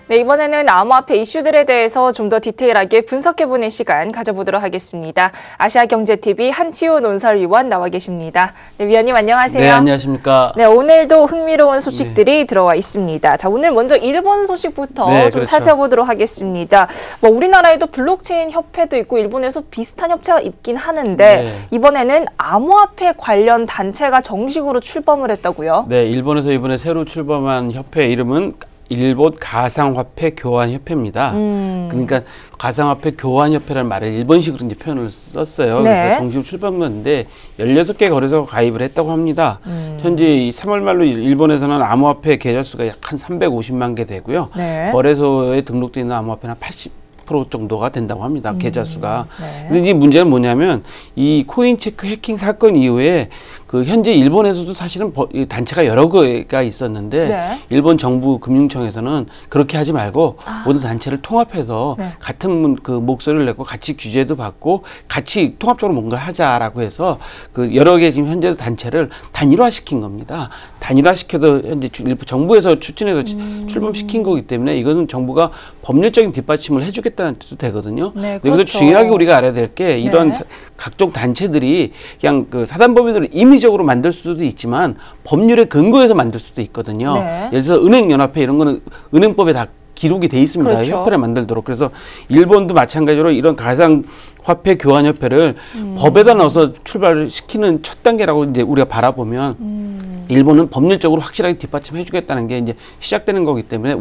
네, 이번에는 암호화폐 이슈들에 대해서 좀 더 디테일하게 분석해보는 시간 가져보도록 하겠습니다. 아시아경제TV 한치호 논설위원 나와 계십니다. 네, 위원님 안녕하세요. 네, 안녕하십니까. 네, 오늘도 흥미로운 소식들이 들어와 있습니다. 자, 오늘 먼저 일본 소식부터 좀 그렇죠. 살펴보도록 하겠습니다. 우리나라에도 블록체인 협회도 있고 일본에서 비슷한 협회가 있긴 하는데 이번에는 암호화폐 관련 단체가 정식으로 출범을 했다고요? 네, 일본에서 이번에 새로 출범한 협회 이름은 일본 가상화폐 교환협회입니다. 그러니까 가상화폐 교환협회라는 말을 일본식으로 이제 표현을 썼어요. 그래서 정식으로 출범했는데 16개 거래소가 가입을 했다고 합니다. 현재 3월 말로 일본에서는 암호화폐 계좌 수가 약 한 350만 개 되고요. 거래소에 등록되어 있는 암호화폐는 80% 정도가 된다고 합니다. 계좌 수가. 근데 이제 문제는 뭐냐면 이 코인체크 해킹 사건 이후에 그 현재 일본에서도 사실은 단체가 여러 개가 있었는데 일본 정부 금융청에서는 그렇게 하지 말고 모든 단체를 통합해서 같은 그 목소리를 내고 같이 규제도 받고 같이 통합적으로 뭔가 하자라고 해서 그 여러 개 지금 현재 단체를 단일화시킨 겁니다. 단일화시켜서 현재 일부 정부에서 추진해서 출범시킨 거기 때문에 이거는 정부가 법률적인 뒷받침을 해주겠다는 뜻도 되거든요. 여기서 중요하게 우리가 알아야 될 게 이런 각종 단체들이 그냥 그 사단법인으로 임의적으로 만들 수도 있지만 법률에 근거해서 만들 수도 있거든요. 예를 들어서 은행연합회 이런 거는 은행법에 다 기록이 돼 있습니다. 협회를 만들도록. 그래서 일본도 마찬가지로 이런 가상화폐 교환협회를 법에다 넣어서 출발을 시키는 첫 단계라고 이제 우리가 바라보면 일본은 법률적으로 확실하게 뒷받침해 주겠다는 게 이제 시작되는 거기 때문에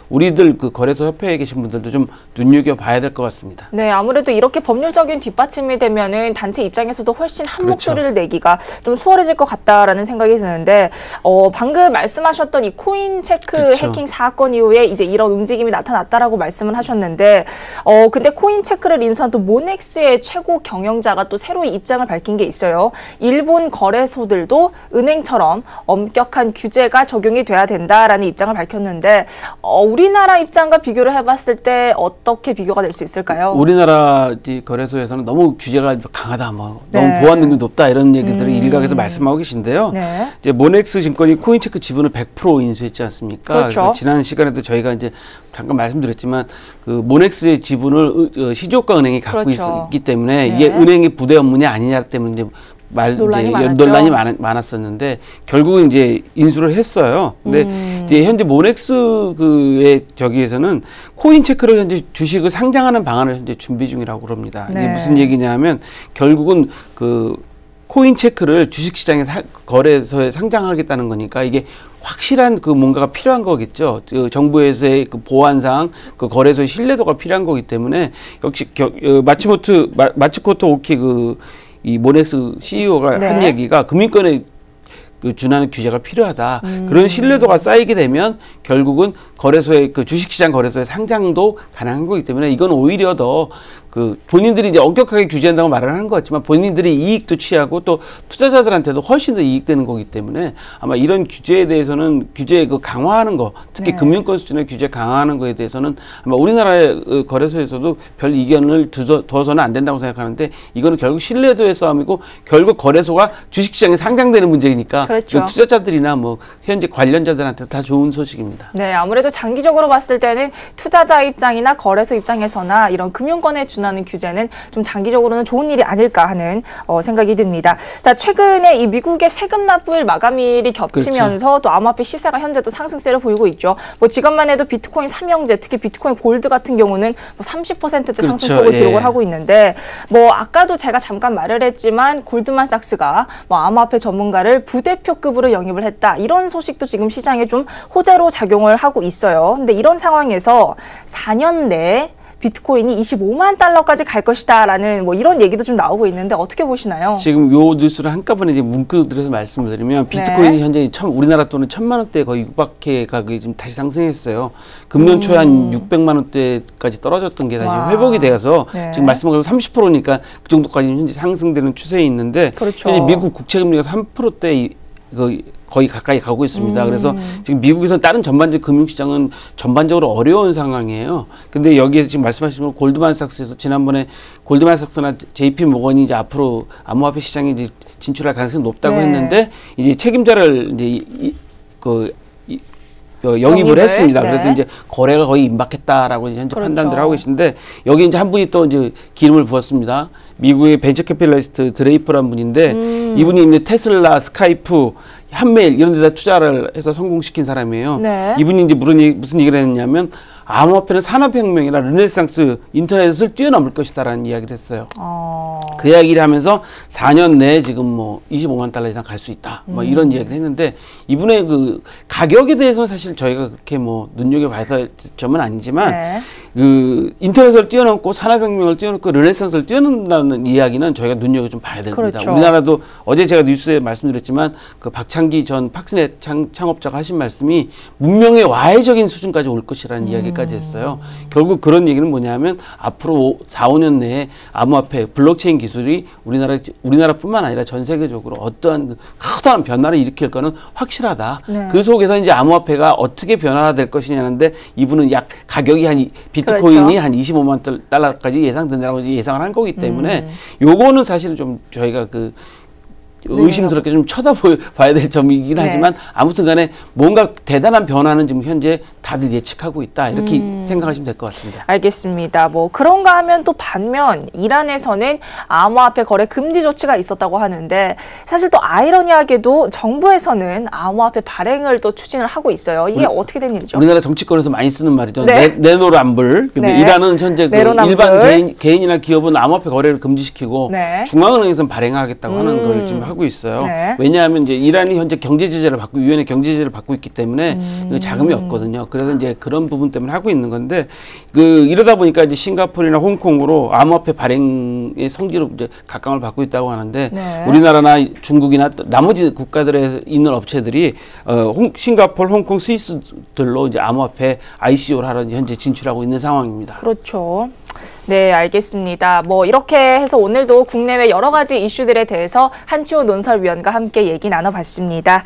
우리들 그 거래소 협회에 계신 분들도 좀 눈여겨봐야 될 것 같습니다. 네, 아무래도 이렇게 법률적인 뒷받침이 되면은 단체 입장에서도 훨씬 한 목소리를 내기가 좀 수월해질 것 같다라는 생각이 드는데 방금 말씀하셨던 이 코인체크 해킹 사건 이후에 이제 이런 움직임이 나타났다라고 말씀을 하셨는데 근데 코인체크를 인수한 또 모넥스의 최고 경영자가 또 새로이 입장을 밝힌 게 있어요. 일본 거래소들도 은행처럼 엄격한 규제가 적용이 돼야 된다라는 입장을 밝혔는데 우리나라 입장과 비교를 해봤을 때 어떻게 비교가 될 수 있을까요? 우리나라 거래소에서는 너무 규제가 강하다, 너무 보안 능력이 높다 이런 얘기들을 일각에서 말씀하고 계신데요. 이제 모넥스 증권이 코인체크 지분을 100% 인수했지 않습니까? 그래서 지난 시간에도 저희가 이제 잠깐 말씀드렸지만 그 모넥스의 지분을 시조가 은행이 갖고 있기 때문에 이게 은행의 부대 업무냐 아니냐 때문에 이제 논란이 많았었는데 결국은 이제 인수를 했어요. 근데 이제 현재 모넥스 그의 저기에서는 코인체크를 현재 주식을 상장하는 방안을 현재 준비 중이라고 그럽니다. 이게 무슨 얘기냐면 결국은 그 코인체크를 주식시장에 거래소에 상장하겠다는 거니까 이게 확실한 그 뭔가가 필요한 거겠죠. 그 정부에서의 그 보안상 그 거래소의 신뢰도가 필요한 거기 때문에 역시 마츠코토 오키 이 모넥스 CEO가 한 얘기가 금융권에 준하는 규제가 필요하다. 그런 신뢰도가 쌓이게 되면 결국은 거래소의 그 주식시장 거래소의 상장도 가능한 거기 때문에 이건 오히려 더 그 본인들이 이제 엄격하게 규제한다고 말을 하는 것 같지만 본인들이 이익도 취하고 또 투자자들한테도 훨씬 더 이익되는 거기 때문에 아마 이런 규제에 대해서는 규제 그 강화하는 거 특히 금융권 수준의 규제 강화하는 거에 대해서는 아마 우리나라의 거래소에서도 별 이견을 둬서는 안 된다고 생각하는데 이거는 결국 신뢰도의 싸움이고 결국 거래소가 주식시장에 상장되는 문제이니까 투자자들이나 뭐 현재 관련자들한테 다 좋은 소식입니다. 네, 아무래도 장기적으로 봤을 때는 투자자 입장이나 거래소 입장에서나 이런 금융권에 준하는 규제는 좀 장기적으로는 좋은 일이 아닐까 하는 생각이 듭니다. 자, 최근에 이 미국의 세금 납부일 마감일이 겹치면서 또 암호화폐 시세가 현재 또 상승세를 보이고 있죠. 지금만 해도 비트코인 삼형제, 특히 비트코인 골드 같은 경우는 30%대 상승폭을 기록을 하고 있는데 아까도 제가 잠깐 말을 했지만 골드만삭스가 암호화폐 전문가를 부대표급으로 영입을 했다. 이런 소식도 지금 시장에 좀 호재로 작용을 하고 있어요. 근데 이런 상황에서 4년 내에 비트코인이 25만 달러까지 갈 것이다라는 이런 얘기도 좀 나오고 있는데 어떻게 보시나요? 지금 요 뉴스를 한꺼번에 이제 문구들에서 말씀을 드리면 비트코인이 현재 우리나라 돈은 1,000만 원대 거의 육박해 가격이 지금 다시 상승했어요. 금년 초에 한 600만 원대까지 떨어졌던 게 다시 회복이 되어서 지금 말씀하신 30%니까 그 정도까지 현재 상승되는 추세에 있는데 현재 미국 국채 금리가 3%대 거의 가까이 가고 있습니다. 그래서 지금 미국에서는 다른 전반적 금융시장은 전반적으로 어려운 상황이에요. 근데 여기에서 지금 말씀하신 건 골드만삭스에서 지난번에 골드만삭스나 JP 모건이 이제 앞으로 암호화폐 시장에 이제 진출할 가능성이 높다고 했는데 이제 책임자를 이제 영입을 했습니다. 네. 그래서 이제 거래가 거의 임박했다라고 이제 현재 판단들을 하고 계신데 여기 이제 한 분이 또 이제 기름을 부었습니다. 미국의 벤처 캐피탈리스트 드레이퍼라는 분인데 이분이 이제 테슬라, 스카이프, 한메일 이런 데다 투자를 해서 성공시킨 사람이에요. 네. 이분이 이제 무슨 얘기를 했냐면 암호화폐는 산업혁명이나 르네상스 인터넷을 뛰어넘을 것이다라는 이야기를 했어요. 그 이야기를 하면서 4년 내에 지금 뭐 25만 달러 이상 갈 수 있다. 뭐 이런 이야기를 했는데 이분의 그 가격에 대해서는 사실 저희가 그렇게 뭐 눈여겨봐야 할 점은 아니지만 네. 그 인터넷을 뛰어넘고 산업혁명을 뛰어넘고 르네상스를 뛰어넘는다는 이야기는 저희가 눈여겨 좀 봐야 됩니다. 그렇죠. 우리나라도 어제 제가 뉴스에 말씀드렸지만 그 박창기 전 팍스넷 창업자가 하신 말씀이 문명의 와해적인 수준까지 올 것이라는 이야기까지 했어요. 결국 그런 얘기는 뭐냐면 앞으로 4, 5년 내에 암호화폐, 블록체인 기술이 우리나라뿐만 아니라 전 세계적으로 어떠한 커다란 변화를 일으킬 거는 확실하다. 네. 그 속에서 이제 암호화폐가 어떻게 변화될 것이냐는데 이분은 약 가격이 한 비트코인이 그렇죠. 한 25만 달러까지 예상된다고 예상을 한 거기 때문에 요거는 사실은 좀 저희가 그 의심스럽게 좀 쳐다봐야 될 점이긴 하지만 아무튼 간에 뭔가 대단한 변화는 지금 현재 다들 예측하고 있다 이렇게 생각하시면 될 것 같습니다. 알겠습니다. 뭐 그런가 하면 또 반면 이란에서는 암호화폐 거래 금지 조치가 있었다고 하는데 사실 또 아이러니하게도 정부에서는 암호화폐 발행을 또 추진을 하고 있어요. 이게 어떻게 된 일이죠? 우리나라 정치권에서 많이 쓰는 말이죠. 내노란불. 근데 이란은 현재 그 일반 개인이나 기업은 암호화폐 거래를 금지시키고 중앙은행에서는 발행하겠다고 하는 걸 지금 하고 있어요. 네. 왜냐하면 이제 이란이 현재 경제 제재를 받고 유엔의 경제 제재를 받고 있기 때문에 자금이 없거든요. 그래서 이제 그런 부분 때문에 하고 있는 건데 이러다 보니까 이제 싱가포르나 홍콩으로 암호화폐 발행의 성지로 이제 각광을 받고 있다고 하는데 우리나라나 중국이나 나머지 국가들에 있는 업체들이 싱가포르, 홍콩, 스위스들로 이제 암호화폐 ICO를 하러 현재 진출하고 있는 상황입니다. 그렇죠. 네, 알겠습니다. 뭐 이렇게 해서 오늘도 국내외 여러 가지 이슈들에 대해서 한치호 논설위원과 함께 얘기 나눠봤습니다.